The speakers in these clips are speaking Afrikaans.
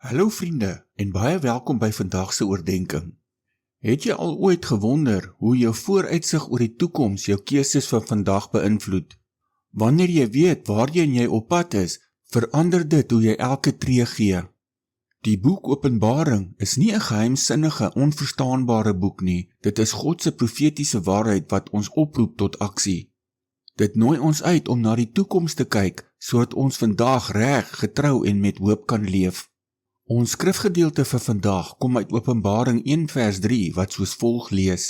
Hallo vriende en baie welkom by vandag se oordeenking. Het jy al ooit gewonder hoe jou vooruitsig oor die toekoms jou keuses van vandag beïnvloed? Wanneer jy weet waarheen jy op pad is, verander dit hoe jy elke tree gee. Die boek Openbaring is nie 'n geheimsinnige, onverstaanbare boek nie. Dit is God se profetiese waarheid wat ons oproep tot aksie. Dit nooi ons uit om na die toekoms te kyk, sodat ons vandag reg, getrou en met hoop kan leef. Ons skrifgedeelte vir vandag kom uit Openbaring 1 vers 3 wat soos volg lees.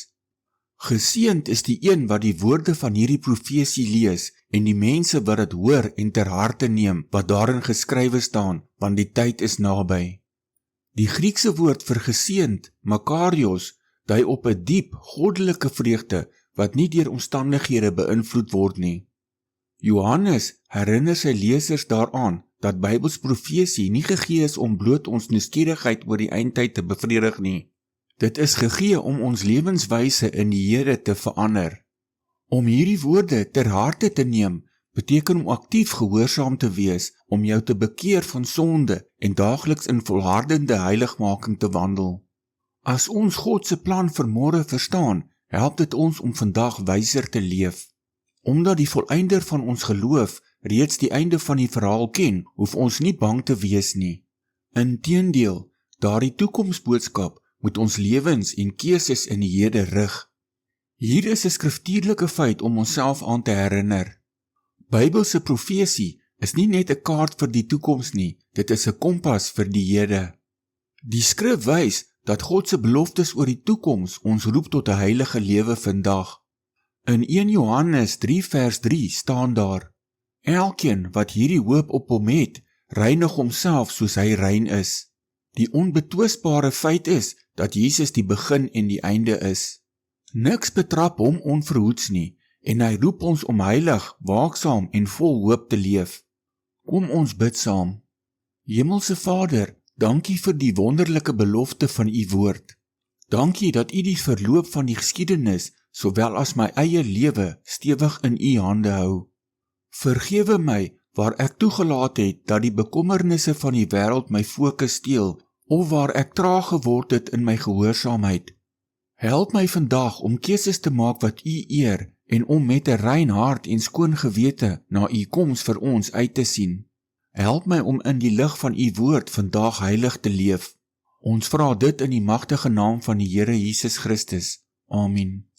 Geseënd is die een wat die woorde van hierdie profesie lees en die mense wat dit hoor en ter harte neem wat daarin geskrywe staan, want die tyd is naby. Die Griekse woord vir geseënd, makarios, dui op 'n diep, goddelike vreugde wat nie deur omstandighede beïnvloed word nie. Johannes herinner sy lesers daaraan dat Bybels profesie nie gegee is om bloot ons nuuskierigheid oor die eindtyd te bevredig nie. Dit is gegee om ons lewenswyse in die Here te verander. Om hierdie woorde ter harte te neem, beteken om aktief gehoorsaam te wees, om jou te bekeer van sonde en daagliks in volhardende heiligmaking te wandel. As ons God se plan vir môre verstaan, help dit ons om vandag wyser te leef. Omdat die volleinder van ons geloof reeds die einde van die verhaal ken, hoef ons nie bang te wees nie. Inteendeel, daardie toekomsboodskap moet ons lewens en keuses in die hede rig. Hier is 'n skriftuurlike feit om onsself aan te herinner. Bybelse profesie is nie net 'n kaart vir die toekoms nie, dit is 'n kompas vir die hede. Die skrif wys dat God se beloftes oor die toekoms ons roep tot 'n heilige lewe vandag. In 1 Johannes 3 vers 3 staan daar: Elkeen wat hierdie hoop op hom het, reinig homself soos hy rein is. Die onbetwisbare feit is dat Jesus die begin en die einde is. Niks betrap hom onverhoeds nie, en hy roep ons om heilig, waaksaam en vol hoop te leef. Kom ons bid saam. Hemelse Vader, dankie vir die wonderlike belofte van u woord. Dankie dat u die verloop van die geskiedenis, sowel as my eie lewe, stewig in u hande hou. Vergewe my waar ek toegelaat het dat die bekommernisse van die wêreld my fokus steel, of waar ek traag geword het in my gehoorsaamheid. Help my vandag om keuses te maak wat u eer, en om met 'n rein hart en skoon gewete na u koms vir ons uit te sien. Help my om in die lig van u woord vandag heilig te leef. Ons vra dit in die magtige naam van die Here Jesus Christus. Amen.